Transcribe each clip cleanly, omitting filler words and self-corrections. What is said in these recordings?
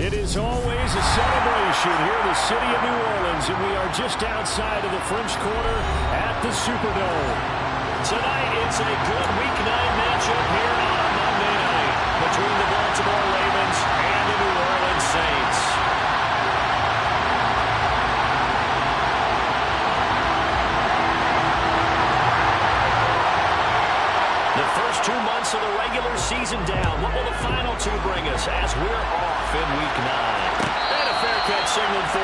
It is always a celebration here in the city of New Orleans, and we are just outside of the French Quarter at the Superdome. Tonight, it's a good Week 9 matchup here on a Monday night between the Baltimore Ravens and the New Orleans Saints. The first 2 months of the regular season down. What will the final 2 bring us as we're off in Week 9? And a fair catch signaled for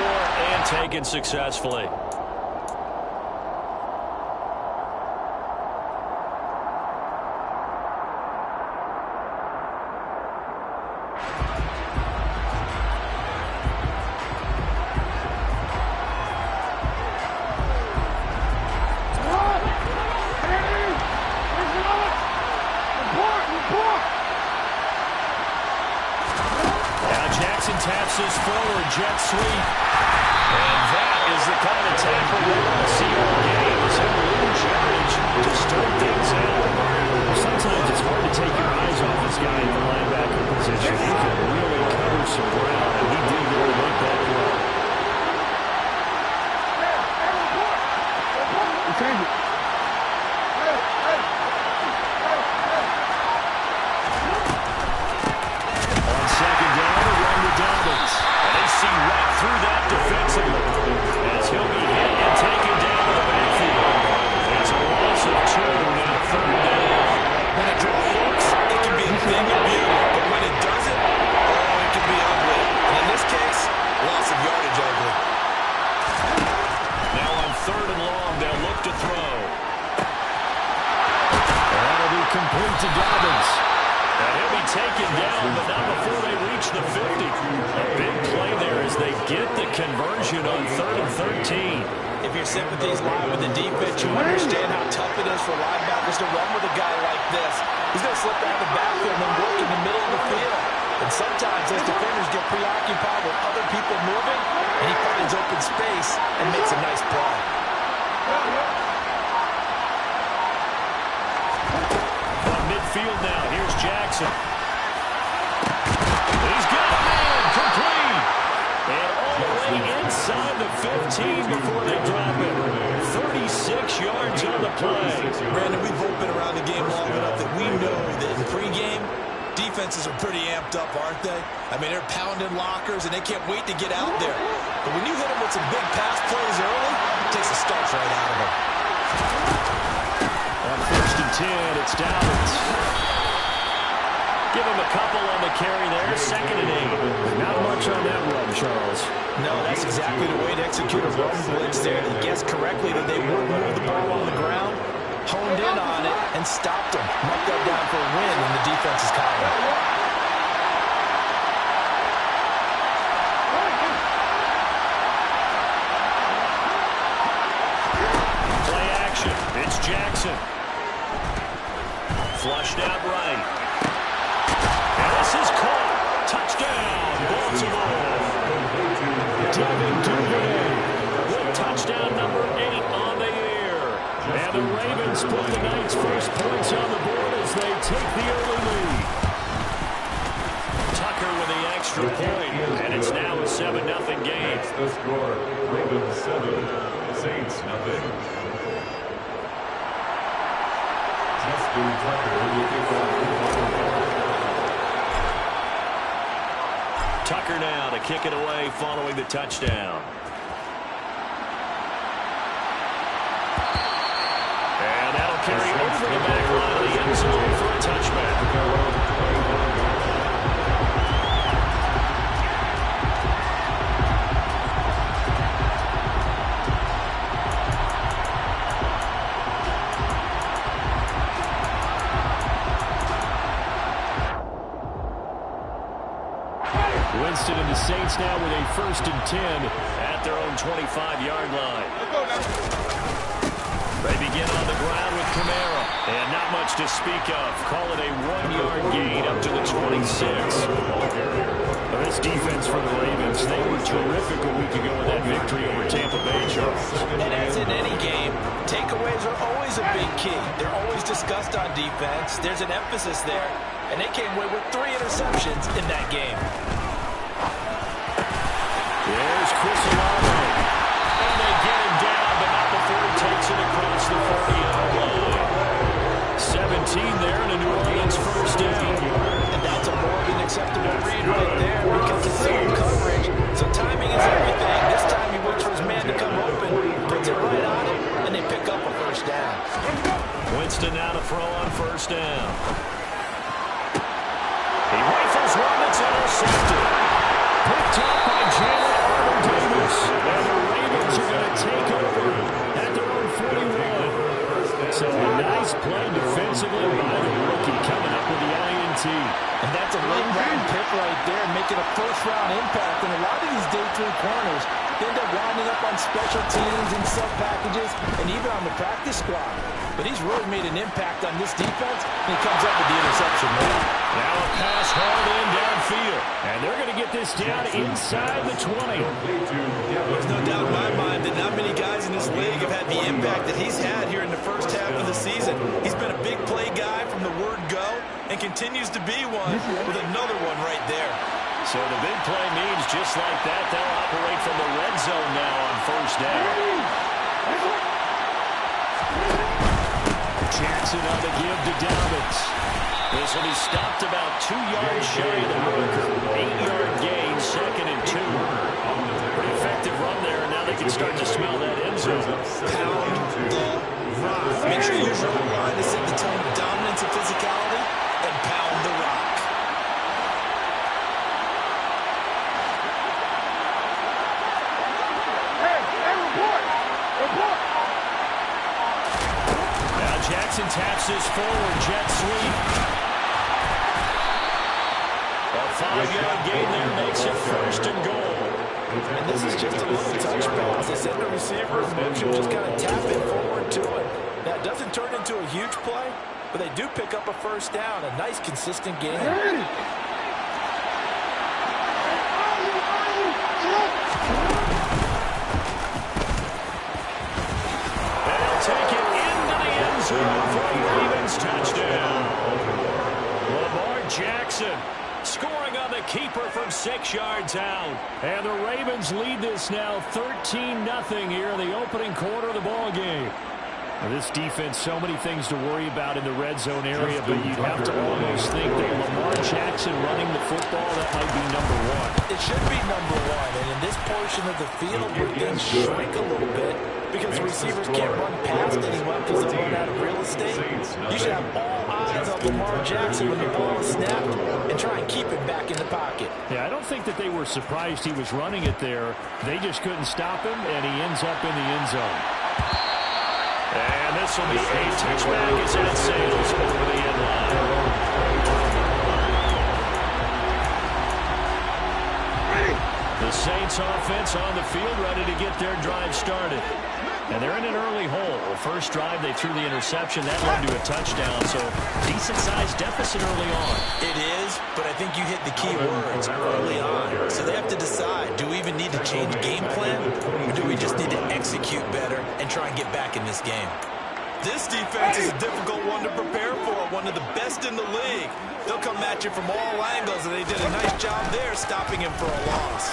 and taken successfully. Taps his forward jet sweep. And that is the kind of tackle we want to see all game. Is him lose yardage to start things out. Sometimes it's hard to take your eyes off this guy in the linebacker position. He can really cover some ground, and he did really make that play. On second down, a run to Dobbins. And they see right through that defensively as he'll be hit and taken down to the backfield. It's a loss of 2 and a third down. When a draw works, it can be a thing of beauty. But when it doesn't, oh, it can be ugly. And in this case, loss of yardage ugly. Now on 3rd and long, they'll look to throw. And that'll be complete to Dobbins. And he'll be taken down, but not before they reach the 50. A big play there as they get the conversion on 3rd and 13. If your sympathies lie with the defense, you understand how tough it is for linebackers to run with a guy like this. He's going to slip out of the backfield and work in the middle of the field. And sometimes those defenders get preoccupied with other people moving, and he finds open space and makes a nice play. On midfield now, here's Jackson. He's got a man, complete. And all the way inside the 15 before they drop it. 36 yards on the play. Brandon, we've both been around the game long enough that we know that in pregame, defenses are pretty amped up, aren't they? I mean, they're pounding lockers, and they can't wait to get out there. But when you hit them with some big pass plays early, it takes the starch right out of them. On 1st and 10, it's Dobbins. Give him a couple on the carry there. 2nd and 8. Not much on that run, Charles. No, that's exactly the way to execute a run blitz there. He guessed correctly that they would move the ball on the ground, honed in on it, and stopped him. Marked that down for a win in the defense's column. Play action. It's Jackson. Flushed out right. And this is caught. Touchdown, Baltimore. Devin Duvernay with touchdown number 8 on the year. And the Ravens put the night's first points on the board as they take the early lead. Tucker with the extra point, and it's now a 7-0 game. The score, Ravens 7, Saints 0. Justin Tucker will kick off. Tucker now to kick it away following the touchdown. And that'll carry over the back line of the end zone for a touchback. Winston and the Saints now with a 1st and 10 at their own 25-yard line. They begin on the ground with Kamara, and not much to speak of. Call it a 1-yard gain up to the 26. Well, this defense for the Ravens, they were terrific a week ago with that victory over Tampa Bay, Charles. And as in any game, takeaways are always a big key. They're always discussed on defense. There's an emphasis there, and they came away with 3 interceptions in that game. Chris Olave. And they get him down, but not before he takes it across the 40-yard line. 17 there and a New Orleans first down. And that's a more than acceptable read right there because it's zone coverage. So timing is everything. This time he waits for his man to come open, puts it right on him, and they pick up a first down. Winston now to throw on first down. He rifles one that's intercepted. Picked up by Jalen Armour-Davis. And the Ravens are going to take over at their own 41. So a nice play defensively by the rookie coming up with the INT. And that's a late-round pick right there, making a first-round impact. And a lot of these day 3 corners, they end up winding up on special teams and sub-packages and even on the practice squad. But he's really made an impact on this defense, and he comes up with the interception there. Now a pass hauled in downfield. And they're going to get this down inside the 20. There's no doubt in my mind that not many guys in this league have had the impact that he's had here in the first half of the season. He's been a big play guy from the word go and continues to be one with another one right there. So the big play means just like that, they'll operate from the red zone now on first down. Jackson on the give to Dobbins. This will be stopped about 2 yards shy of the marker. 8-yard gain, 2nd and 2. Pretty effective run there, and now they can start to smell that end zone. Pound the rock. Make sure you use your line to set the tone of dominance and physicality, and pound the rock. Jackson taps this forward, jet sweep. A 5-yard gain there makes it 1st and goal. And this is just a little touch pass. They send the receiver in motion, just kind of tap it forward to it. Now, it doesn't turn into a huge play, but they do pick up a first down. A nice, consistent game. Take it into the end zone for a Ravens touchdown. Lamar Jackson scoring on the keeper from 6 yards out. And the Ravens lead this now 13-0 here in the opening quarter of the ball game. Now this defense, so many things to worry about in the red zone area, but you'd have to almost think that Lamar Jackson running the football, that might be number 1. It should be number 1, and in this portion of the field where things shrink a little bit because the receivers can't run past anyone because they've run out of real estate, you should have all eyes on Lamar Jackson when the ball is snapped and try and keep it back in the pocket. Yeah, I don't think that they were surprised he was running it there. They just couldn't stop him, and he ends up in the end zone. And this will be a touchback as that sails over the end line. The Saints offense on the field ready to get their drive started. And they're in an early hole. First drive, they threw the interception. That led to a touchdown, so decent-sized deficit early on. It is, but I think you hit the key words early on. So they have to decide, do we even need to change game plan, or do we just need to execute better and try and get back in this game? This defense is a difficult one to prepare for, one of the best in the league. They'll come at you from all angles, and they did a nice job there stopping him for a loss.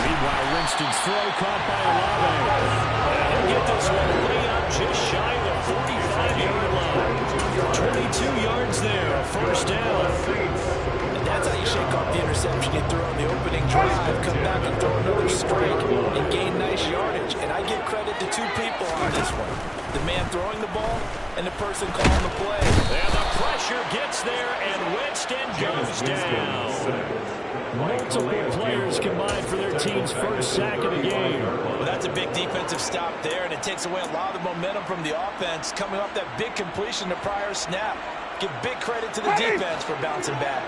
Meanwhile, Winston's throw caught by Olave. And he'll get this one way up just shy of the 45-yard line. 22 yards there, a first down. And that's how you shake off the interception you threw on the opening drive, come back and throw another strike and gain nice yardage. And I give credit to 2 people on this one. The man throwing the ball and the person calling the play. And the pressure gets there, and Winston goes down. Multiple players combined for their team's first sack of the game. Well, that's a big defensive stop there, and it takes away a lot of the momentum from the offense coming off that big completion the prior snap. Give big credit to the defense for bouncing back.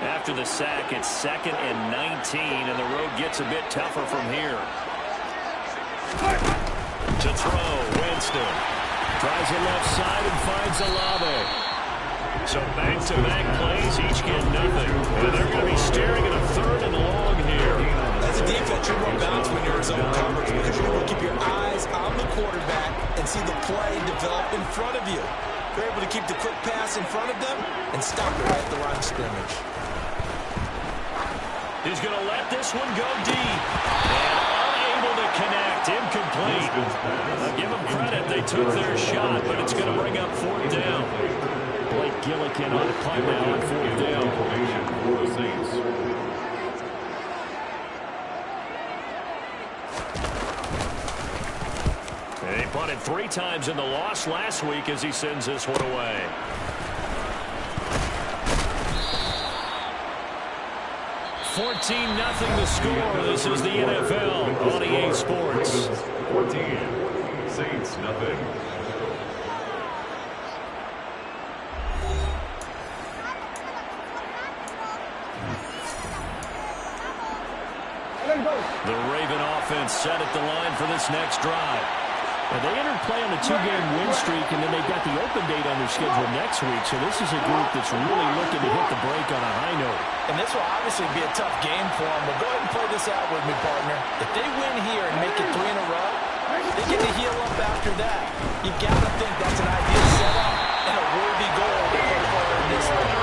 After the sack, it's 2nd and 19, and the road gets a bit tougher from here. To throw, Winston. Tries the left side and finds Olave. So back-to-back plays, each get nothing. And they're going to be staring at a 3rd and long here. As a defense, you're more balanced when you're in zone coverage because you're able to keep your eyes on the quarterback and see the play develop in front of you. You're able to keep the quick pass in front of them and stop it right at the line of scrimmage. He's going to let this one go deep. And unable to connect. Incomplete. I'll give them credit. They took their shot, but it's going to bring up fourth down. Blake Gillikin on the punt now on fourth down. For the Saints. He punted 3 times in the loss last week as he sends this one away. $14-0 the score. This is the NFL on EA Sports. 14. Saints nothing. The Raven offense set at the line for this next drive. Now they entered play on a 2-game win streak, and then they've got the open date on their schedule next week. So this is a group that's really looking to hit the break on a high note. And this will obviously be a tough game for them, but go ahead and play this out with me, partner. If they win here and make it 3 in a row, they get to heal up after that. You've got to think that's an ideal setup and a worthy goal to play for in this one.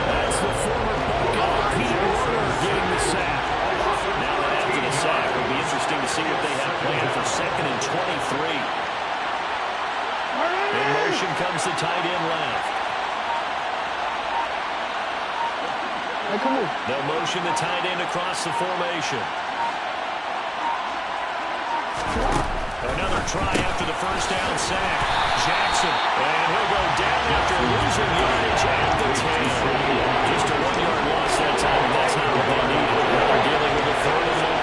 That's the former Buckeye Pete Werner getting the sack. Now that after the sack, it'll be interesting to see what they have planned for 2nd and 23. In motion comes the tight end left. They'll motion the tight end across the formation. Another try after the first down sack. Jackson, and he'll go down after losing yardage at the 10. Just a 1-yard loss that time, and that's not what they needed. They're dealing with a 3rd and long.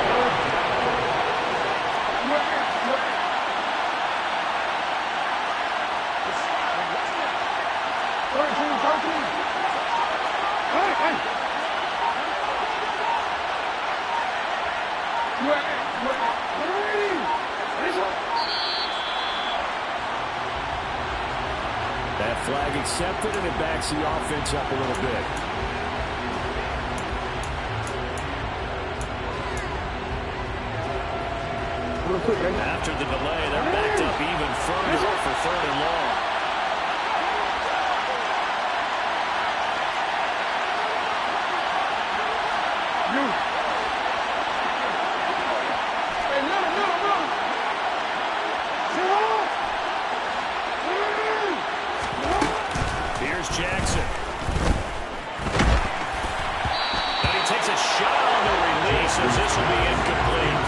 That flag accepted, and it backs the offense up a little bit. After the delay, they're backed up even further for 3rd and long. Here's Jackson. And he takes a shot on the release as this will be incomplete.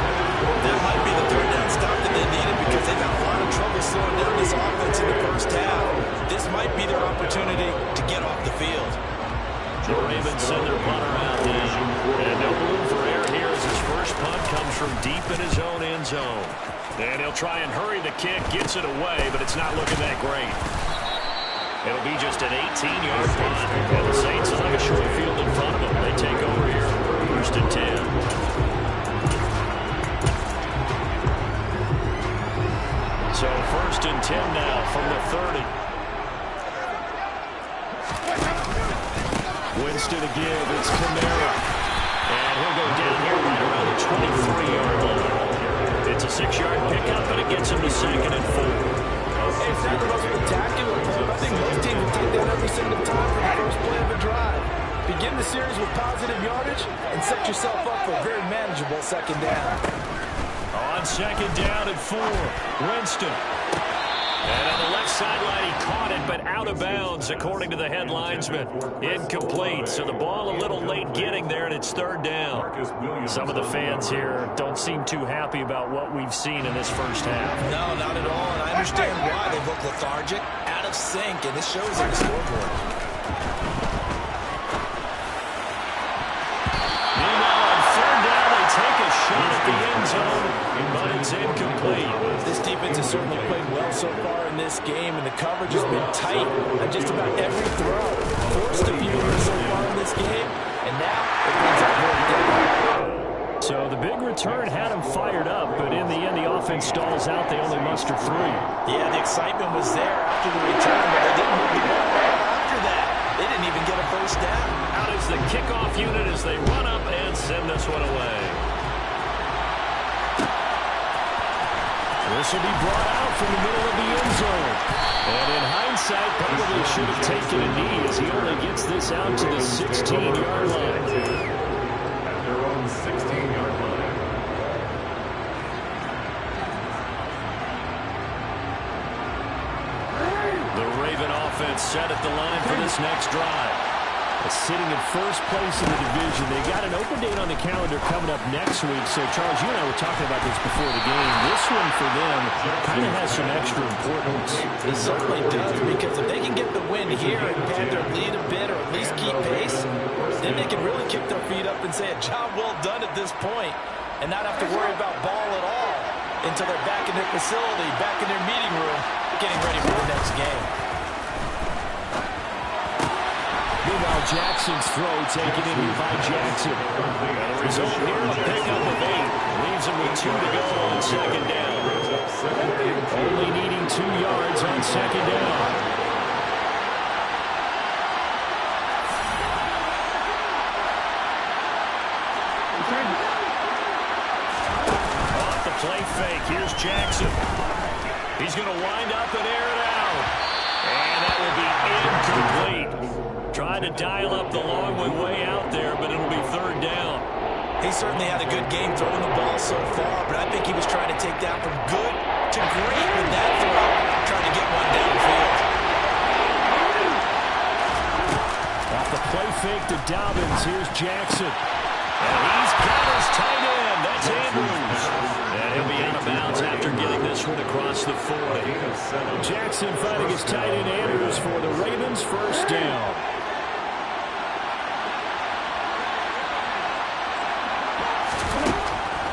That might be the 3rd down stop that they needed because they've had a lot of trouble slowing down this offense in the first half. This might be their opportunity to get off the field. The Ravens send their punter out now. And no room for error here as his first punt comes from deep in his own end zone. And he'll try and hurry the kick, gets it away, but it's not looking that great. It'll be just an 18-yard punt, and the Saints will have a short field in front of them. They take over here, 1st and 10. So 1st and 10 now from the 30. Winston to give, it's Kamara. And he'll go down here right around the 23-yard line. It's a 6-yard pickup, but it gets him to 2nd and 4. It's not the most spectacular play. I think most teams will take that every single time for the first play of a drive. Begin the series with positive yardage and set yourself up for a very manageable 2nd down. On 2nd down and 4, Winston. And on the left sideline, he caught it, but out of bounds, according to the head linesman. Incomplete, so the ball a little late getting there, and it's 3rd down. Some of the fans here don't seem too happy about what we've seen in this first half. No, not at all, and I understand why they look lethargic, out of sync, and this shows on the scoreboard. Meanwhile, on 3rd down, they take a shot at the end zone, but it's incomplete. This defense has certainly played well so far in this game, and the coverage has been tight on just about every throw. Forced a few so far in this game, and now it brings up 4th down. So the big return had them fired up, but in the end, the offense stalls out. They only muster 3. Yeah, the excitement was there after the return, but they didn't move the ball after that. They didn't even get a first down. Out is the kickoff unit as they run up and send this one away. This will be brought out from the middle of the end zone. And in hindsight, probably should have taken a knee as he only gets this out to the 16-yard line. Raven offense set at the line for this next drive. Sitting in first place in the division. They got an open date on the calendar coming up next week. So, Charles, you and I were talking about this before the game. This one for them kind of has some extra importance. It certainly does, because if they can get the win here and pad their lead a bit or at least keep pace, then they can really kick their feet up and say a job well done at this point and not have to worry about ball at all until they're back in their facility, back in their meeting room, getting ready for the next game. Meanwhile, Jackson's throw taken in here by Jackson. And the result here, a pickup of 8. Leaves him with 2 to go on second down. Only needing 2 yards on second down. Off the play fake. Here's Jackson. He's going to wind up and air it out. And that will be incomplete. Trying to dial up the long way out there, but it'll be third down. He certainly had a good game throwing the ball so far, but I think he was trying to take down from good to great with that throw, trying to get one downfield. Off the play fake to Dobbins. Here's Jackson. And he's got his tight end. That's Andrews. And he'll be out of bounds after getting this one across the 40. Jackson finding his tight end Andrews for the Ravens' first down.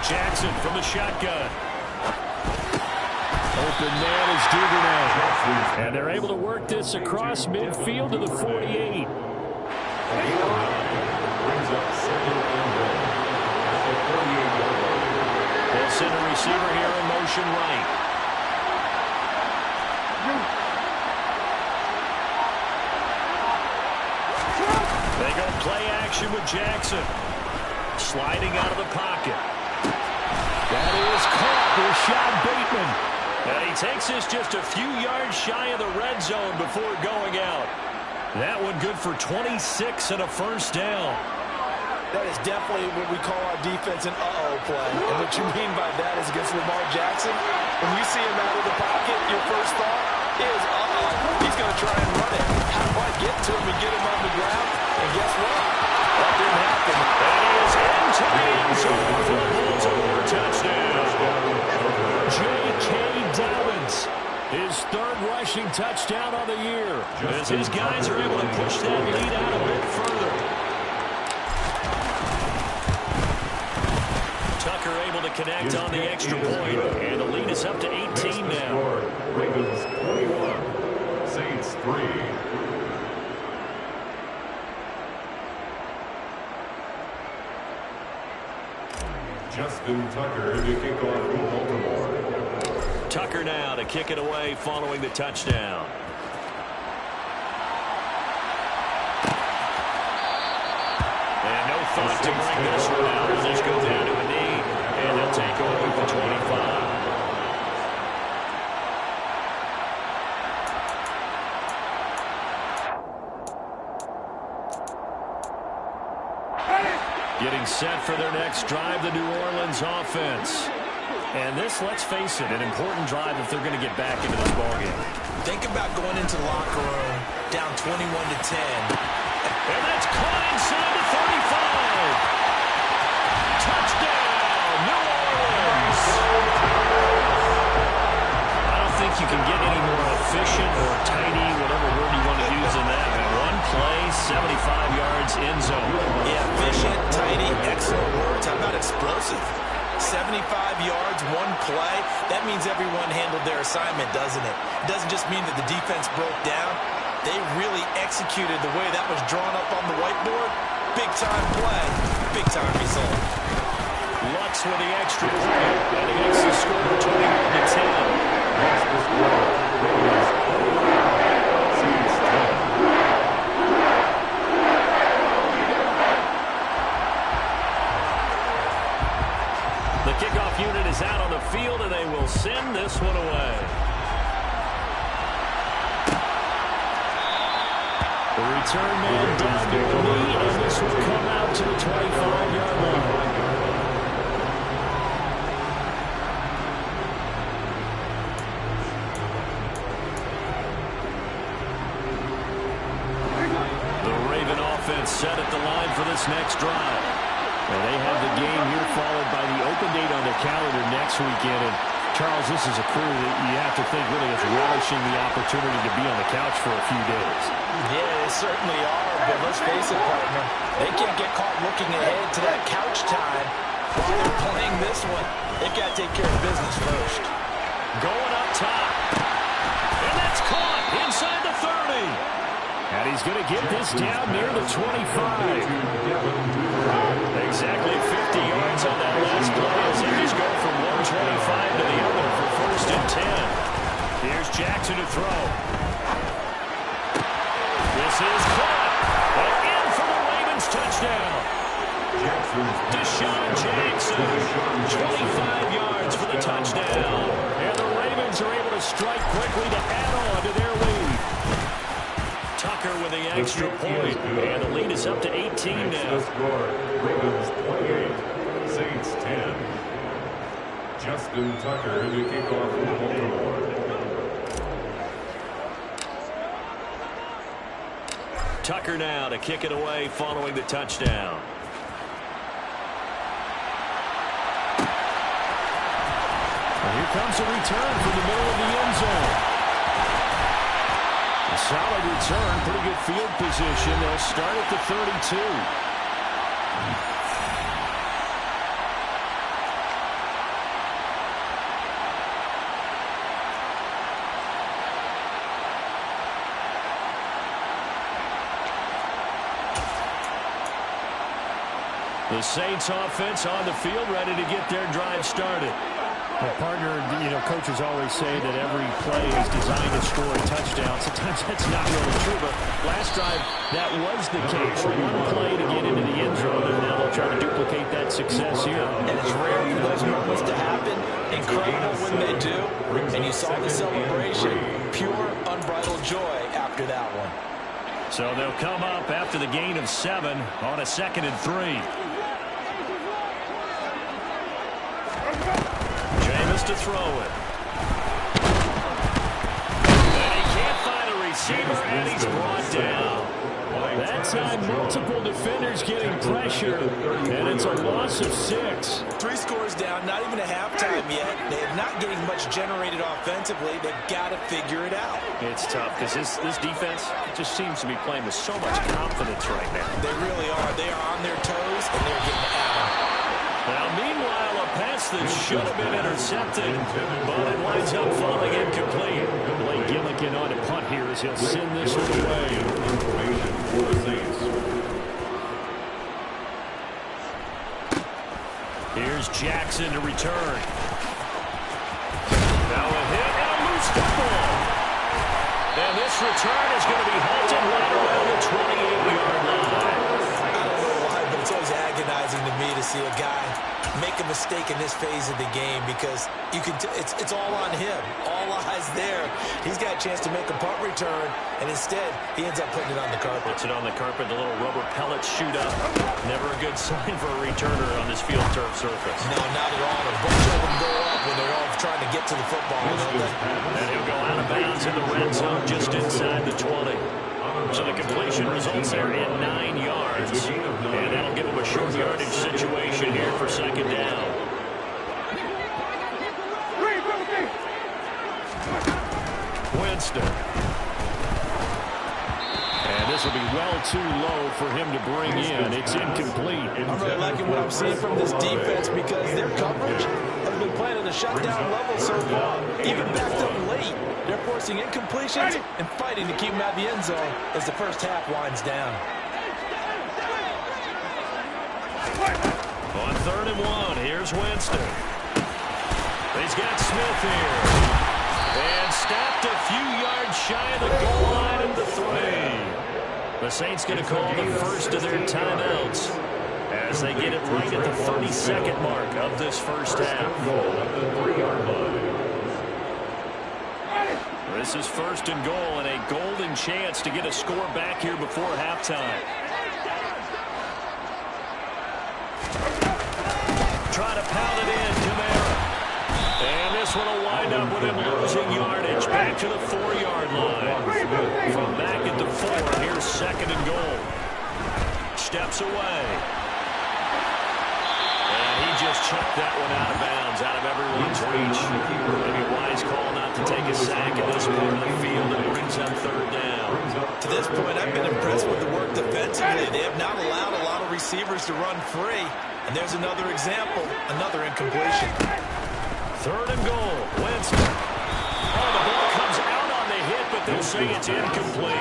Jackson from the shotgun. Open man is Duvernay. And they're able to work this across midfield to the 48. They'll send a receiver here in motion right. They go play action with Jackson. Sliding out of the pocket. That is caught. Rashad Bateman. And he takes this just a few yards shy of the red zone before going out. That one good for 26 and a first down. That is definitely what we call our defense an uh-oh play. And what you mean by that is against Lamar Jackson, when you see him out of the pocket, your first thought is, uh-oh, he's going to try and run it. How do I get to him and get him on the ground? And guess what? That didn't happen. And he is into the end zone for the Baltimore touchdown. J.K. Dobbins, his third rushing touchdown on the year. As his guys are able to push that lead out a bit further. Tucker able to connect on the extra point, and the lead is up to 18 now. Ravens 21, Saints 3. Justin Tucker to kick off from Baltimore. Tucker now to kick it away following the touchdown. And no thought to bring this one out. They'll just go down to a knee, and they'll take over for 25. Getting set for their next drive, the New Orleans offense. And this, let's face it, an important drive if they're going to get back into this ballgame. Think about going into the locker room down 21-10. And that's caught inside the 35. Touchdown, New Orleans. I don't think you can get any more efficient or tidy, whatever word you want to use in that. One play, 75 yards in zone. Yeah, efficient, tidy, excellent words. How about explosive? 75 yards, one play. That means everyone handled their assignment, doesn't it? It doesn't just mean that the defense broke down. They really executed the way that was drawn up on the whiteboard. Big-time play, big-time result. Lutz with the extra point, and he makes the score 21-10. The kickoff unit is out on the field, and they will send this one away. The return man down to the knee, and this will come out to the 25-yard line. set at the line for this next drive. Well, they have the game here followed by the open date on their calendar next weekend. And, Charles, this is a crew that you have to think really is relishing the opportunity to be on the couch for a few days. Yeah, they certainly are. But let's face it, partner, they can't get caught looking ahead to that couch time while they're playing this one. They've got to take care of business first. Going up top. And that's caught inside the 30. And he's going to get this down near the 25. Exactly 50 yards on that last play as they just go from 125 to the other for 1st and 10. Here's Jackson to throw. This is caught. And in for the Ravens touchdown. Deshaun Jackson, 25 yards for the touchdown. And the Ravens are able to strike quickly to add on to their lead. Tucker with the extra point, and the lead is up to 18 now. Ravens 28, Saints 10. Justin Tucker to kick off for Baltimore. Tucker now to kick it away following the touchdown. And here comes a return from the middle of the end zone. A solid return, pretty good field position. They'll start at the 32. The Saints offense on the field, ready to get their drive started. Well, partner, coaches always say that every play is designed to score a touchdown. Sometimes that's not really true, but last drive, that was the case. One play to get into the end zone, and now they'll try to duplicate that success here. And it's rare for those moments to happen. Incredible when they do. And you saw the celebration. Pure, unbridled joy after that one. So they'll come up after the gain of 7 on a 2nd and 3. Jameis to throw it. And he can't find a receiver, and he's brought down. That time, multiple defenders getting pressure, and it's a loss of 6. 3 scores down, not even a halftime yet. They're not getting much generated offensively. They've got to figure it out. It's tough because this defense just seems to be playing with so much confidence right now. They really are. They are on their toes, and they're getting out. Now, meanwhile, a pass that should have been intercepted, but it winds up falling incomplete. Blake Gillikin on a punt here as he'll send this one away. Information for the Saints. Here's Jackson to return. Now a hit and a loose football. And this return is going to be halted right around the 28-yard line. I don't know why, but it's always agonizing to me to see a guy make a mistake in this phase of the game because you can it's all on him. All eyes there. He's got a chance to make a punt return, and instead he ends up putting it on the carpet. Puts it on the carpet, the little rubber pellets shoot up. Never a good sign for a returner on this field turf surface. No, not at all. A bunch of them go up when they're all trying to get to the football. And he'll go out of bounds in the red zone just inside the 20. So the completion results there in 9 yards. And that'll give him a short yardage situation here for 2nd down. Winston. And this will be well too low for him to bring in. It's incomplete. I'm really liking what I'm seeing from this defense because their coverage has been playing at a shutdown level so far. Even backed up late, they're forcing incompletions and fighting to keep them out of the end zone as the first half winds down. On 3rd and 1, here's Winston. He's got Smith here. And stopped a few yards shy of the goal line at the 3. The Saints going to call the first of their timeouts as they get it right at the 32nd mark of this first half. This is 1st and goal and a golden chance to get a score back here before halftime. Try to pound it in, Kamara. And this one will wind up with him losing yardage back to the 4-yard line. From back at the 4, here's 2nd and goal. steps away. And he just chucked that one out of bounds, out of everyone's reach. Maybe a wise call not to take a sack at this part of the field, and it brings up third down. To this point, I've been impressed with the work defensively. They have not allowed a lot of receivers to run free. And there's another example, another incompletion. Third and goal. Winston. Oh, the ball comes out on the hit, but they'll say it's incomplete.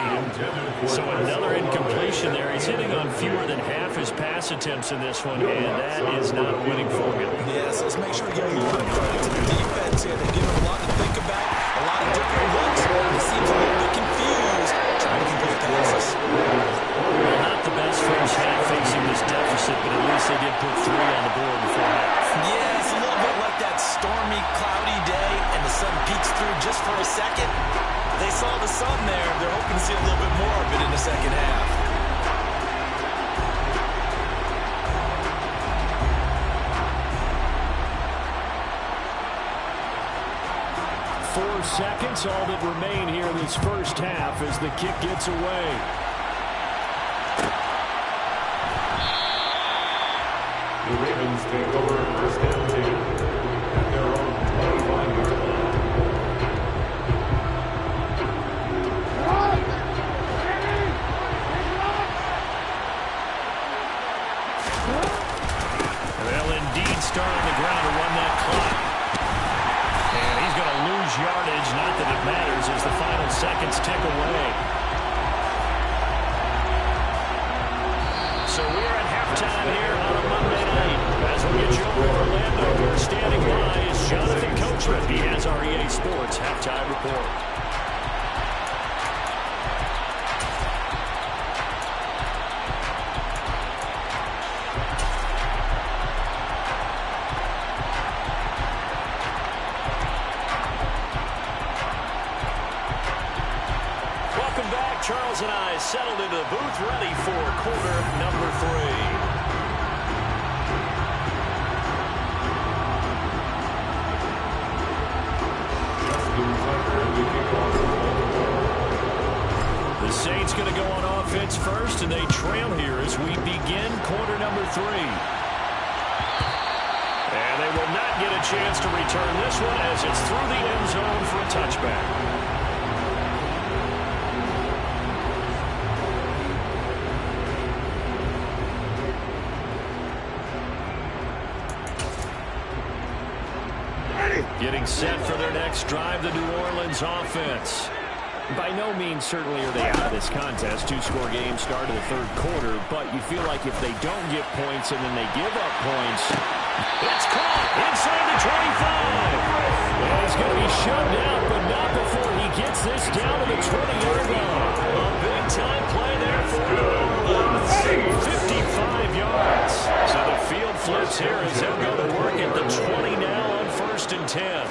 So another incompletion there. He's hitting on fewer than half his pass attempts in this one, and that is not a winning formula. Yes, let's make sure we give a lot of credit to the defense here. They give him a lot to think about, a lot of different looks. He seems a little bit confused trying to complete passes. Well, not the best first half facing this deficit, but at least they did put 3 on the board before half. Yeah, it's a little bit like that stormy, cloudy day, and the sun peeks through just for a second. They saw the sun there. They're hoping to see a little bit more of it in the second half. Seconds, all that remain here in this first half as the kick gets away. The Ravens take over first down team at their own 25-yard line. They'll indeed start on the ground to run that clock. And he's going to lose yardage, not that it matters, as the final seconds tick away. So we're at halftime here on a Monday night. As we get you over Orlando, we're standing by is Jonathan Coachman. He has our EA Sports halftime report. Charles and I settled into the booth, ready for quarter number 3. The Saints going to go on offense first, and they trail here as we begin quarter number 3. And they will not get a chance to return this one as it's through the end zone for a touchback. Getting set for their next drive, the New Orleans offense. By no means certainly are they out of this contest. 2-score game start of the third quarter, but you feel like if they don't get points and then they give up points, it's caught inside the 25. Well, he's going to be shoved out, but not before he gets this down to the 20-yard line. A big-time play there for New Orleans. 55 yards. So the field flips here as they'll go to work at the 20 now on 1st and 10.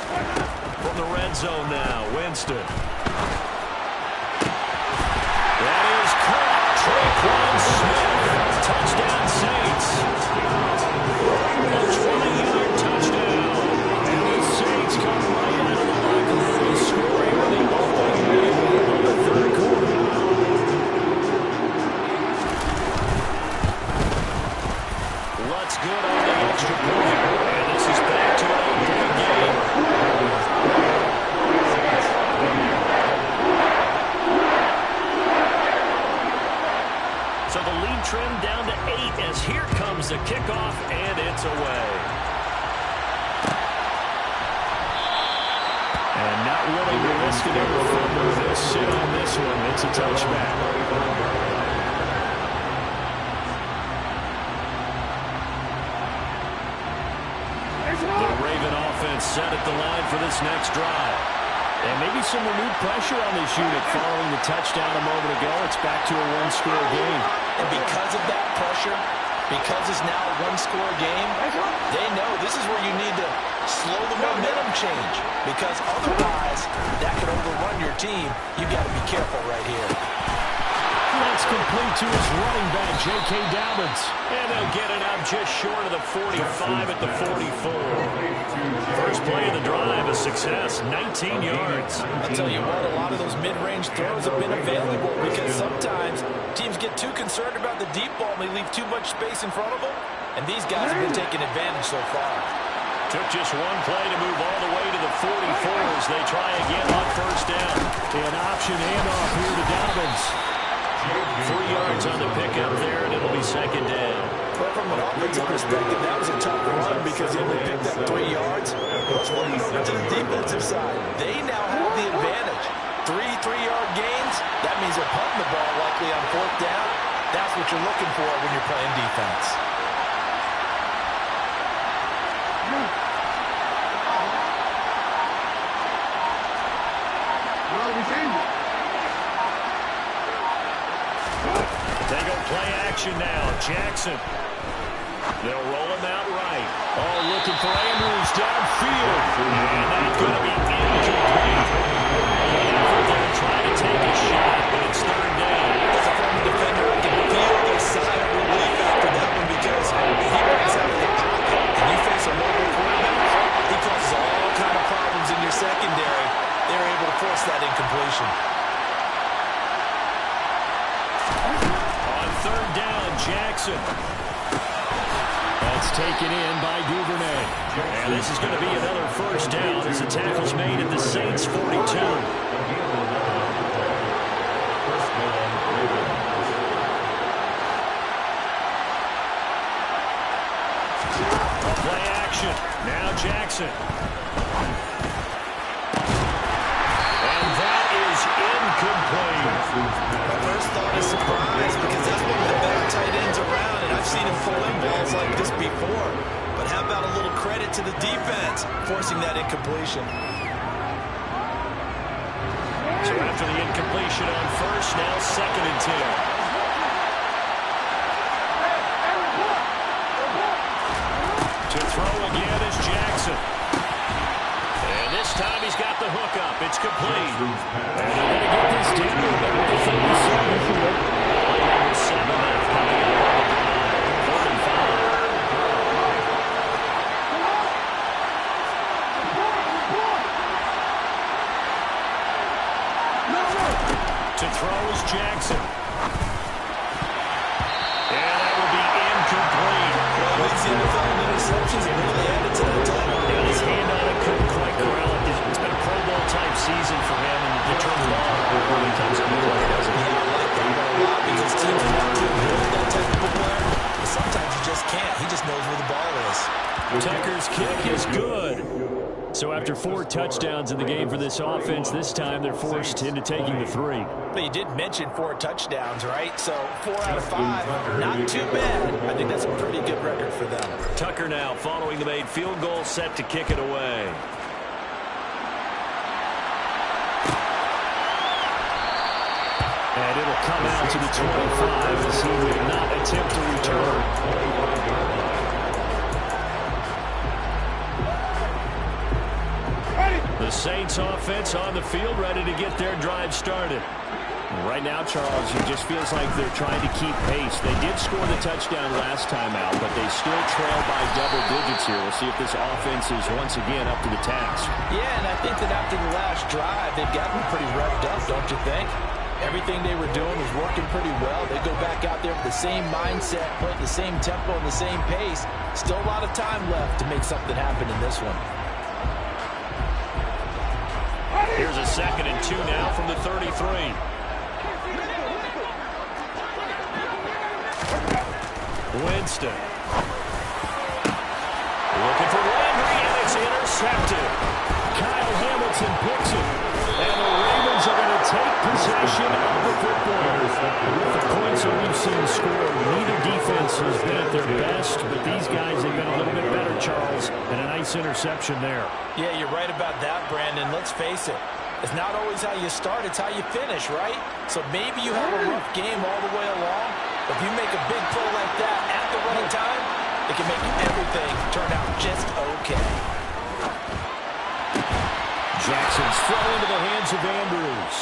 From the red zone now, Winston. That is caught. Traquan Smith. Touchdown Saints. A 20-yard touchdown. And the Saints come right out of the locker room and score here in the opening minute of the third quarter. Lutz good on the extra point. And this is back to an open game. So the lead trimmed down to 8 as here comes the kickoff, and it's away. And not willing to risk another fumble. They'll sit on this one. It's a touchback. The Raven offense set at the line for this next drive. And maybe some renewed pressure on this unit following the touchdown a moment ago. It's back to a one-score game. And because of that pressure, because it's now a one-score game, they know this is where you need to slow the momentum change. Because otherwise, that could overrun your team. You've got to be careful right here. That's complete to his running back, J.K. Dobbins. And they'll get it up just short of the 45 at the 44. First play of the drive, a success, 19 yards. I'll tell you what, a lot of those mid-range throws have been available because sometimes teams get too concerned about the deep ball and they leave too much space in front of them. And these guys have been taking advantage so far. Took just one play to move all the way to the 44 as they try again on first down. An option handoff here to Dobbins. 3 yards on the pickup there, and it'll be second down. But from an offensive perspective, that was a tough run because he only picked up 3 yards. Let's flip it over to the defensive side. They now have the advantage. 3 3-yard gains, that means they're punting the ball likely on fourth down. That's what you're looking for when you're playing defense. They go play action now. Jackson. They'll roll him out right. Oh, looking for Andrews downfield. And that's going to be incomplete. They're trying to take a shot, but it's third down. As a former defender, I can feel the sigh of relief after that one because he runs out of the pocket. And you face a mobile quarterback, he causes all kind of problems in your secondary. They're able to force that incompletion. On third down, Jackson. That's taken in by Duvernay. And this is going to be another first down as the tackle's made at the Saints 42. Play action. Now Jackson. And that is incomplete. My first thought is surprise because that's one of the better tight ends around, and I've seen him pull in balls like this before. But how about a little credit to the defense forcing that incompletion? So after the incompletion on first, now second and 10. To throw again is Jackson. And this time he's got the hook up. It's complete. And they're going to get this down about the 7 left coming up. 4th and 5. To throw is Jackson. And that will be incomplete. Well, leads the NFL in interceptions and really added to that total. Yeah, his hand on it couldn't quite corral it. It's been a Pro Bowl type season for him, and the turns ball when he comes into play, doesn't he? I like that a lot because teams want to avoid that type of player, but sometimes you just can't. He just knows where the ball is. Tucker's kick is good. So after 4 touchdowns in the game for this offense, this time they're forced into taking the 3. But you did mention 4 touchdowns, right? So 4 out of 5, not too bad. I think that's a pretty good record for them. Tucker now following the made field goal, set to kick it away. And it'll come out to the 25 as he will not attempt to return. The Saints offense on the field, ready to get their drive started. Right now, Charles, it just feels like they're trying to keep pace. They did score the touchdown last time out, but they still trail by double digits here. We'll see if this offense is once again up to the task. Yeah, and I think that after the last drive, they've gotten pretty revved up, don't you think? Everything they were doing was working pretty well. They go back out there with the same mindset, playing the same tempo and the same pace. Still a lot of time left to make something happen in this one. Here's a 2nd and 2 now from the 33. Winston. Looking for Landry, and it's intercepted. Kyle Hamilton picks it. And the Ravens are going to take possession of the football. With the points that we've seen scored, neither defense has been at their best, but these guys have been a little bit better, Charles, and a nice interception there. Yeah, you're right about that, Brandon. Let's face it. It's not always how you start, it's how you finish, right? So maybe you have a rough game all the way along, but if you make a big play like that at the right time, it can make everything turn out just okay. Jackson's throw into the hands of Andrews.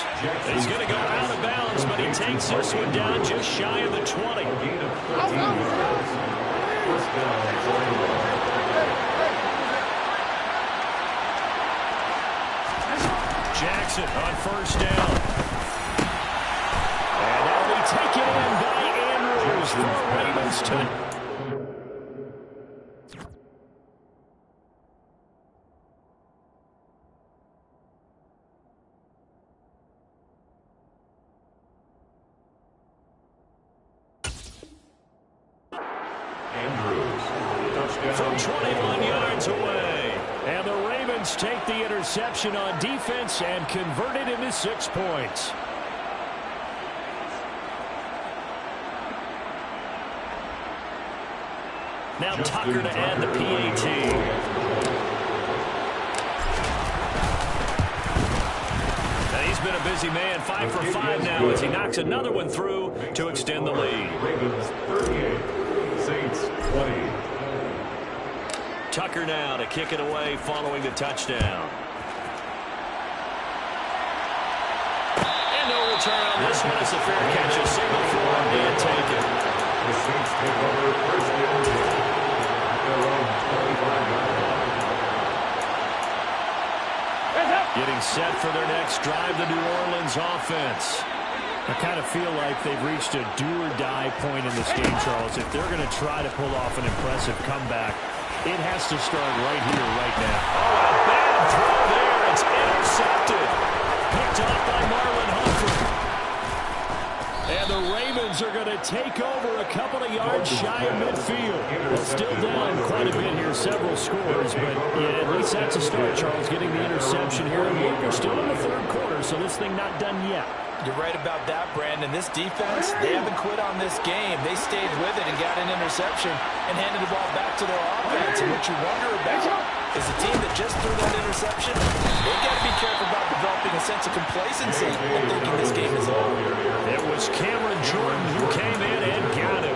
He's going to go out of bounds, but he takes this one down just shy of the 20. Jackson on first down. And that'll be taken in by Andrews for Ravens to... From 21 yards away. And the Ravens take the interception on defense and convert it into 6 points. Now Tucker to add the PAT. And he's been a busy man, 5 for 5 now as he knocks another one through to extend the lead. Ravens 38, Saints 20. Tucker now to kick it away following the touchdown. And no return on this one. It's a fair catch. A single for him and take it. The Saints take over first and 10 at their own 25-yard line. Getting set for their next drive, the New Orleans offense. I kind of feel like they've reached a do-or-die point in this game, Charles. If they're going to try to pull off an impressive comeback, it has to start right here, right now. Oh, a bad throw there. It's intercepted. Picked off by Marlon Humphrey. And the Ravens are going to take over a couple of yards shy of midfield. Well, still down quite a bit here, several scores, but yeah, at least that's a start, Charles, getting the interception here. And we're still in the third quarter, so this thing not done yet. You're right about that, Brandon. This defense, they haven't quit on this game. They stayed with it and got an interception and handed the ball back to their offense. And what you wonder about is a team that just threw that interception, they've got to be careful about developing a sense of complacency and thinking this game is over. It was Cameron Jordan who came in and got him.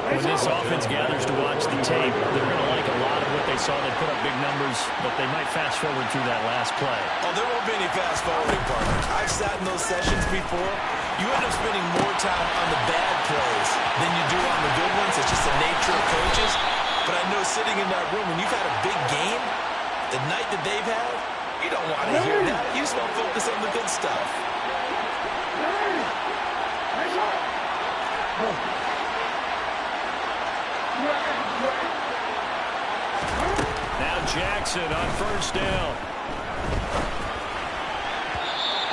When this offense gathers to watch the tape, they're going to like a lot of what they saw. They put up big numbers, but they might fast forward through that last play. Oh, there won't be any fast forwarding, partner. I've sat in those sessions before. You end up spending more time on the bad plays than you do on the good ones. It's just the nature of coaches. But I know sitting in that room, when you've had a big game, the night that they've had, you don't want to hear that. You just want to focus on the good stuff. Now Jackson on first down.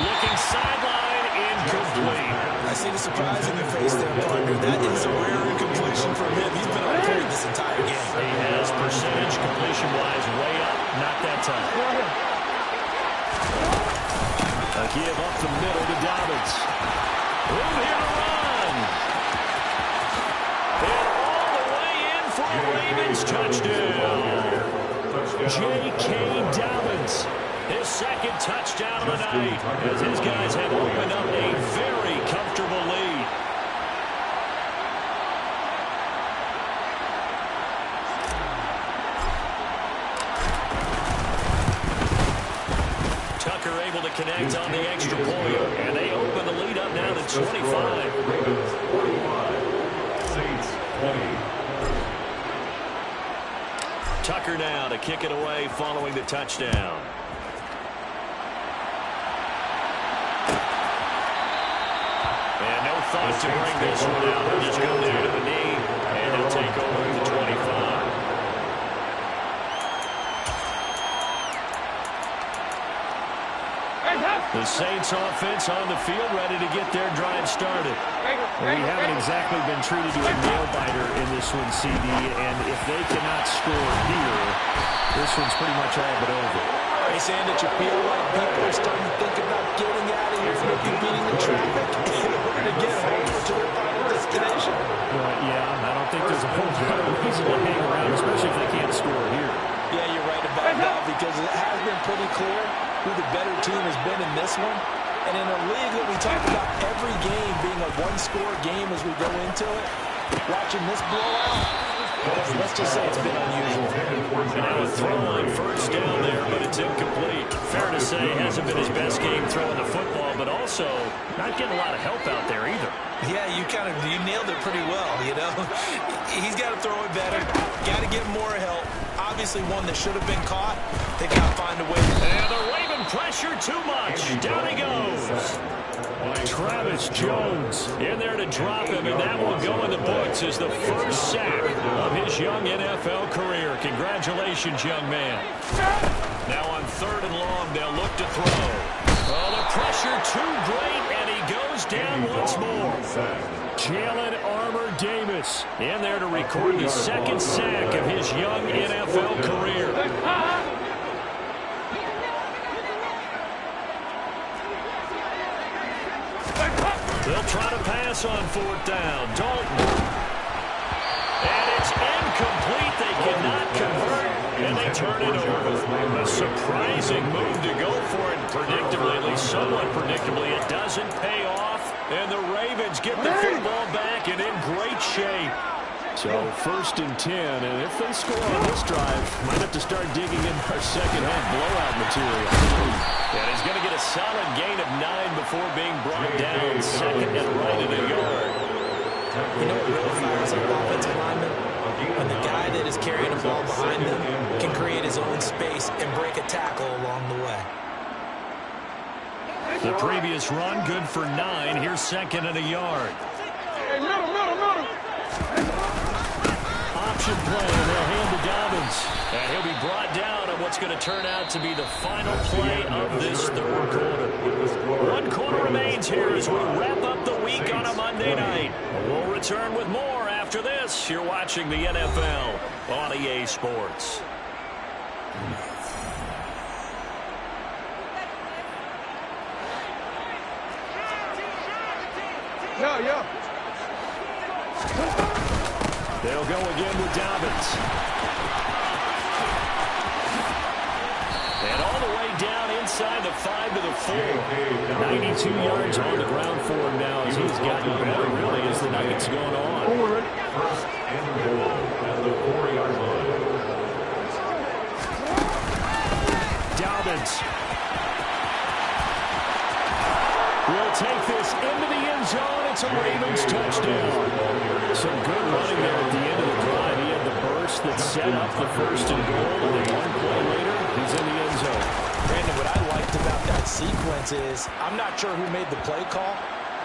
Looking sideline, incomplete. I see the surprise in your face there, partner. That is a rare incompletion from him. He's been on point this entire game. He has percentage completion-wise way up. Not that time. A give up the middle to Dobbins. Room here to run. And all the way in for a Ravens touchdown. J.K. Dobbins, his second touchdown of the night, as his guys have opened up a very comfortable lead. Tucker able to connect on the extra point, and they open the lead up now to 25. Ravens 45, Saints 20. Tucker now to kick it away following the touchdown. And no thought to bring this one out. They'll just go down to the knee, and they'll take over the 25. The Saints offense on the field ready to get their drive started. Well, we haven't exactly been treated to a nail-biter in this one, CD, and if they cannot score here, this one's pretty much all but over. Are you saying that you feel like people are starting to think about getting out of here from competing in traffic in order to get home to their final destination? Yeah, I don't think there's a whole lot of reason to hang around, especially if they can't score here. Yeah, you're right about that, because it has been pretty clear who the better team has been in this one. And in a league that we talk about every game being a one-score game as we go into it, watching this blowout, let's just say it's been unusual. Now a throw on first down there, but it's incomplete. Fair to say, hasn't been his best game throwing the football, but all also not getting a lot of help out there either. Yeah, you nailed it pretty well, you know. He's got to throw it better. Got to get more help. Obviously one that should have been caught. They got to find a way. And the Raven pressure too much. Down he goes. Travis Jones in there to drop him, and that will go in the books as the first sack of his young NFL career. Congratulations, young man. Now on 3rd and long, they'll look to throw. Oh, the pressure too great, and he goes down once more. Jalen Armour-Davis in there to record the 2nd sack of his young NFL career. They'll try to pass on 4th down. Dalton. And it's incomplete. They cannot convert, and they turn it over. A surprising move to go for it. Predictably, at least somewhat predictably, it doesn't pay off. And the Ravens get the football back and in great shape. So 1st and 10, and if they score on this drive, might have to start digging in our second-half blowout material. And he's going to get a solid gain of 9 before being brought down 2nd and right at a yard. You know what really fires up offensive linemen? When the guy that is carrying the ball behind them can create his own space and break a tackle along the way. The previous run, good for 9. Here's 2nd and a yard. Option play, and they'll hand to Dobbins. And he'll be brought down on what's going to turn out to be the final play of this 3rd quarter. 1 quarter remains here as we wrap up the week on a Monday night. We'll return with more after this. You're watching the NFL on EA Sports. They'll go again with Dobbins. And all the way down inside the 5 to the 4. 92 yards on the ground for him now as he's gotten better, really, as the night's going on. 1st and goal at the 4-yard line. Dobbins will take this into the end zone. It's a Ravens touchdown. Some good running there at the end of the drive. He had the burst that set up the 1st and goal, and then 1 play later, he's in the end zone. Brandon, what I liked about that sequence is, I'm not sure who made the play call,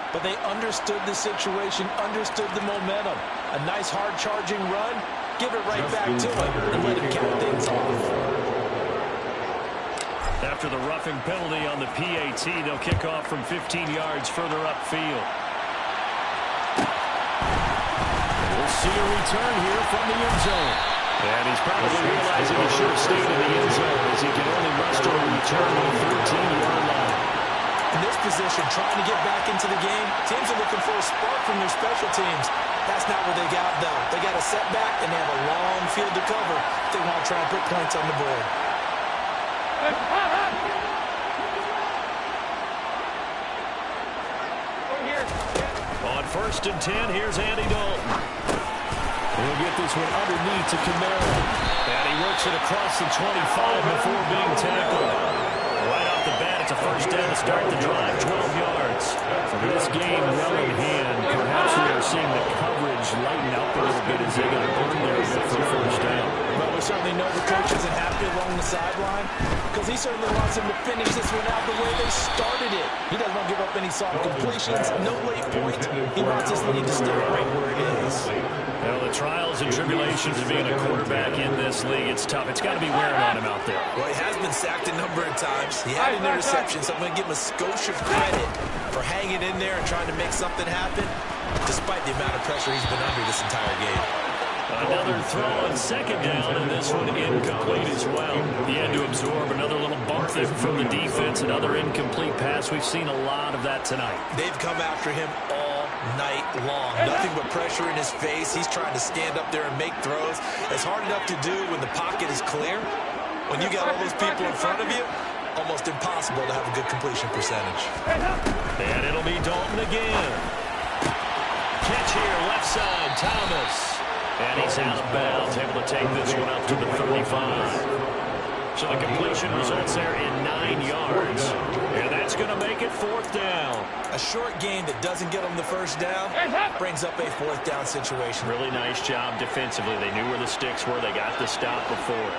but they understood the situation, understood the momentum. A nice hard charging run, give it right back to him, and let him count things off. After the roughing penalty on the PAT, they'll kick off from 15 yards further upfield. We'll see a return here from the end zone. And he's probably realizing he should have stayed in the end zone as he can only muster a return on the 13-yard line. In this position, trying to get back into the game, teams are looking for a spark from their special teams. That's not what they got, though. They got a setback, and they have a long field to cover if they want to try and put points on the board. On 1st and 10, here's Andy Dalton. He'll get this one underneath to Kamara. And he works it across the 25 before being tackled. Right off the bat, it's a 1st down to start the drive, 12 yards. This game well in hand. Perhaps we are seeing the coverage lighten up a little bit as they get a burn there for 1st down. But we certainly know the coach isn't happy along the sideline because he certainly wants him to finish this one out the way they started it. He doesn't want to give up any soft completions, no late points. He wants his lead to stay right where it is. Well, the trials and tribulations of being a quarterback in this league, it's tough. It's got to be wearing on him out there. Well, he has been sacked a number of times. He had an interception, so I'm going to give him a skosh of credit for hanging in there and trying to make something happen, despite the amount of pressure he's been under this entire game. Another throw on 2nd down, and this one incomplete as well. He had to absorb another little bump there from the defense, another incomplete pass. We've seen a lot of that tonight. They've come after him all night long. Nothing but pressure in his face. He's trying to stand up there and make throws. It's hard enough to do when the pocket is clear. When you got all those people in front of you, almost impossible to have a good completion percentage. And it'll be Dalton again. Catch here, left side, Thomas. And he's out of bounds, able to take this one up to the 35. So the completion results there in 9 yards. And that's going to make it 4th down. A short game that doesn't get them the first down brings up a 4th down situation. Really nice job defensively. They knew where the sticks were. They got the stop before.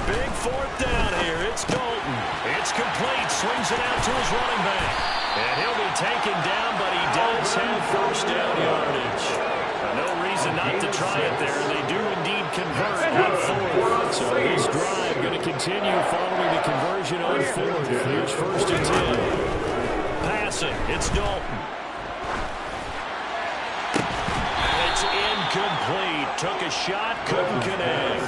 Big 4th down here. It's Dalton. It's complete. Swings it out to his running back. And he'll be taken down, but he does have first down yardage. No reason not to try it there. They do indeed convert on 4th. So this drive going to continue following the conversion on 4th. Here's 1st and 10. Passing. It's Dalton. It's incomplete. Took a shot, couldn't connect.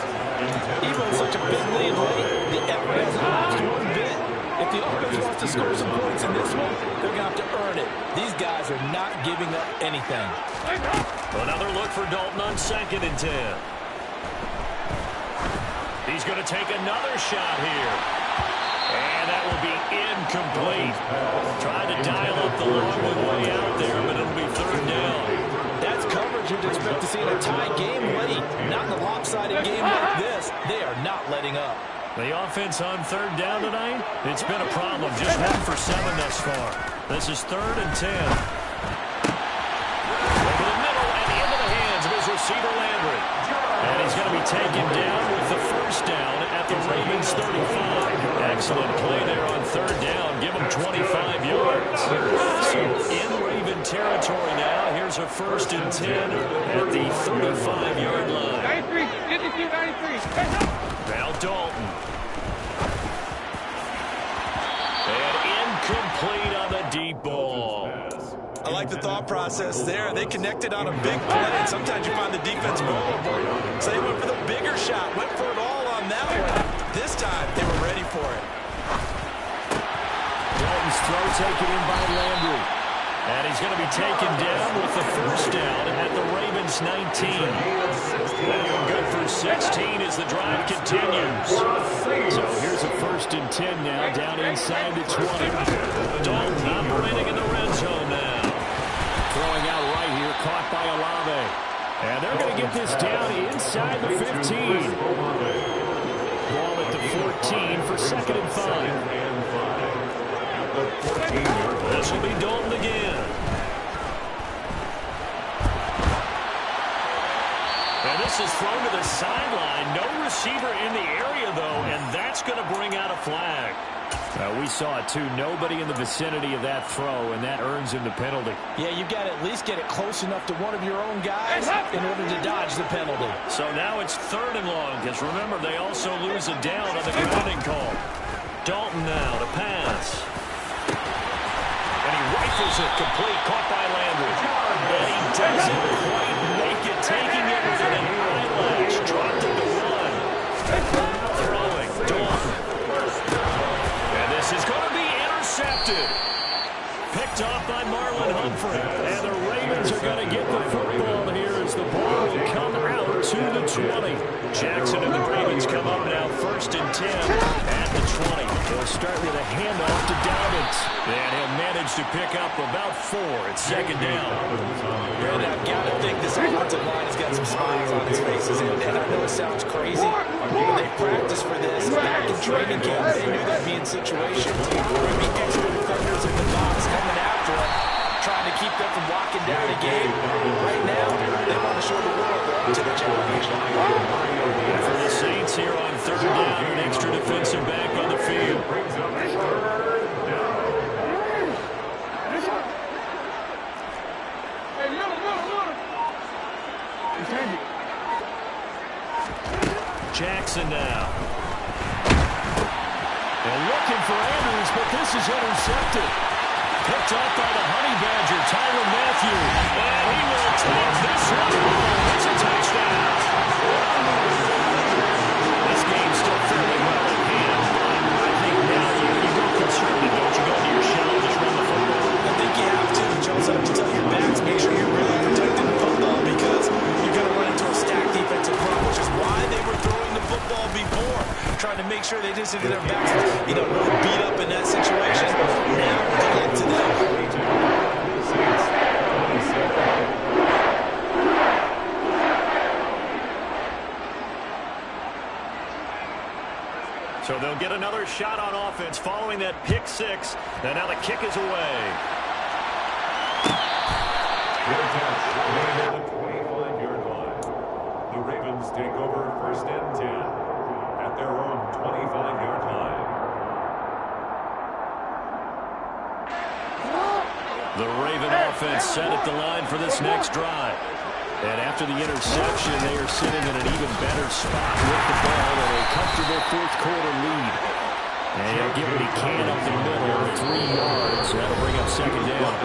Even with such a big lead late, the effort hasn't lost one bit. If the offense wants to score some points in this one, they're going to have to earn it. These guys are not giving up anything. Another look for Dalton on 2nd and 10. He's going to take another shot here. And that will be incomplete. Trying to dial up the long way out there, but it'll be 3rd down. That's coverage you'd expect to see in a tie game late. Not in a lopsided game like this. They are not letting up. The offense on 3rd down tonight, it's been a problem. Just 1 for 7 thus far. This is 3rd and 10. Over the middle and into the hands of his receiver, Landry. And he's going to be taken down with the first down at the Ravens 35. Excellent play there on 3rd down. Give him 25 yards. So in Raven territory now, here's a 1st and 10 at the 35-yard line. 93. Now Dalton. And incomplete on the deep ball. I like the thought process there. They connected on a big play, and sometimes you find the defense vulnerable. So they went for the bigger shot, went for it all on that one. This time, they were ready for it. Dalton's throw taken in by Landry. And he's going to be taken down with the first down at the Ravens 19. That'll go good for 16 as the drive continues. So here's a 1st and 10 now, down inside the 20. Dalton operating in the red zone now. Throwing out right here, caught by Olave. And they're going to get this down inside the 15. Ball at the 14 for 2nd and 5. This will be Dalton again. And this is thrown to the sideline. No receiver in the area, though, and that's going to bring out a flag. We saw it, too. Nobody in the vicinity of that throw, and that earns him the penalty. Yeah, you've got to at least get it close enough to one of your own guys in order to dodge the penalty. So now it's 3rd and long, because remember, they also lose a down on the grounding call. Dalton now to pass. And he rifles it complete, caught by Landry. And he doesn't quite make it, taking it with an eyelash. Dropped it to 1. Throwing, Dalton. And this is going to be intercepted. Picked off by Marlon Humphrey. And the Ravens are going to get the football here as the ball will come out to the 20. Jackson and the Ravens come up now 1st and 10 at the 20. He'll start with a handoff to Dobbins. And he'll manage to pick up about 4 at 2nd down. And I've got to think this offensive line has got some smiles on his faces. And I know it sounds crazy, but they practiced for this back in training camp. They knew they'd be in situations where there'd be extra defenders in the box coming after him, trying to keep them from locking down a game. Right now, they want to show the world they're up to the challenge. And for the Saints here on 3rd down, an extra defensive back on the field. Jackson now. And looking for Andrews, but this is intercepted. Picked up by the Honey Badger, Tyrann Mathieu. And he will take this one home. It's a touchdown. This game's still fairly well in hand. I think now you go conservative, don't you? Go to your shell and just run the football. I think you have to, but you also have to tell your backs, make sure you're really protecting the football because you're going to run into a stacked defensive front, which is why they were throwing the football before, trying to make sure they didn't get their backs, really beat up in that situation. Now, good luck to them. So they'll get another shot on offense following that pick six. And now the kick is away. Good catch made at the 25-yard line. The Ravens take over 1st and 10 at their own 25-yard line. The Raven offense set at the line for this next drive. And after the interception, they are sitting in an even better spot with the ball and a comfortable fourth-quarter lead. And he'll get what he can up the middle, 3 yards. That'll bring up second down.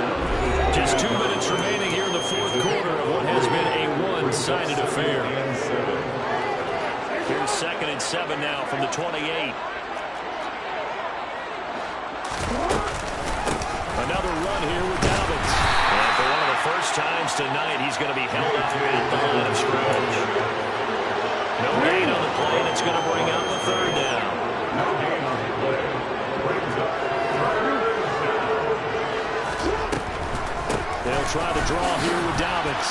Just 2 minutes remaining here in the fourth quarter of what has been a one-sided affair. Here's 2nd and 7 now from the 28. Another run here with Dobbins. And for one of the first times tonight, he's going to be held out at the line of scrimmage. No gain on the play, and it's going to bring up a 3rd down. No gain on the play. Brings up 3rd down. They'll try to draw here with Dobbins.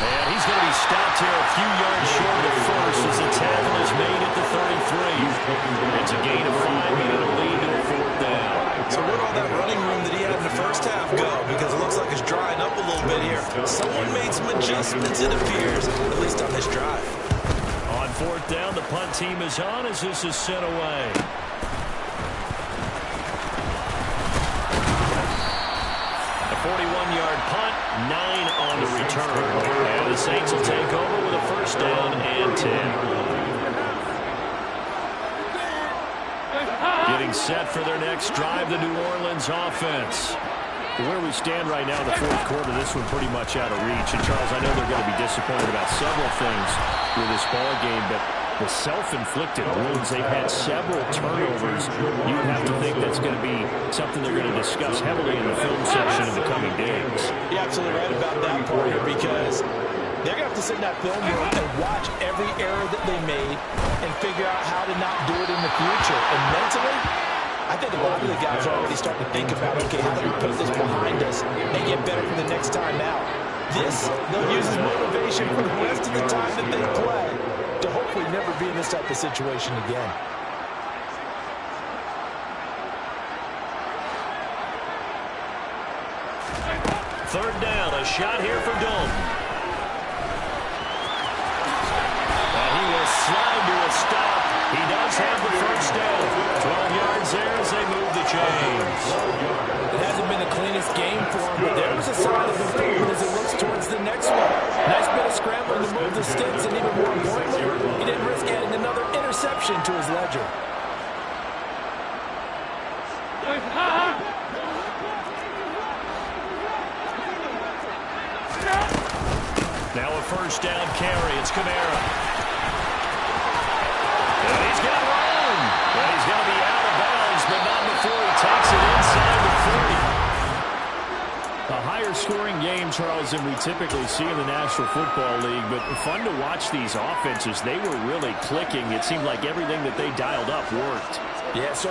And he's going to be stopped here a few yards short of first as the tackle is made at the 33. It's a gain of 5, and it'll lead to a 4th down. So where'd all that running room that he had in the first half go? Because it looks like it's drying up a little bit here. Someone made some adjustments, it appears, at least on this drive. On 4th down, the punt team is on as this is sent away. A 41-yard punt, 9 on the return. And the Saints will take over with a 1st down and 10. Getting set for their next drive, the New Orleans offense. Where we stand right now in the fourth quarter, this one pretty much out of reach. And, Charles, I know they're going to be disappointed about several things with this ball game, but the self-inflicted wounds, they've had several turnovers. You have to think that's going to be something they're going to discuss heavily in the film section in the coming days. You're absolutely right about that, Porter, because they're going to have to sit in that film room and watch every error that they made and figure out how to not do it in the future. And mentally, I think a lot of the guys are already starting to think about, okay, how do we put this behind us and get better for the next time out? This, they'll use as motivation for the rest of the time that they play to hopefully never be in this type of situation again. Third down, a shot here for Dalton. Slide to a stop. He does have the first down. 12 yards there as they move the chains. It hasn't been the cleanest game for him, but there was a sign of improvement as it looks towards the next one. Nice bit of scrambling to move the sticks, and even more importantly, he didn't risk adding another interception to his ledger. Now a first down carry. It's Kamara. And he's going to run. Well, he's going to be out of bounds, but not before he takes it inside the 30. A higher scoring game, Charles, than we typically see in the National Football League, but fun to watch these offenses. They were really clicking. It seemed like everything that they dialed up worked. Yeah, so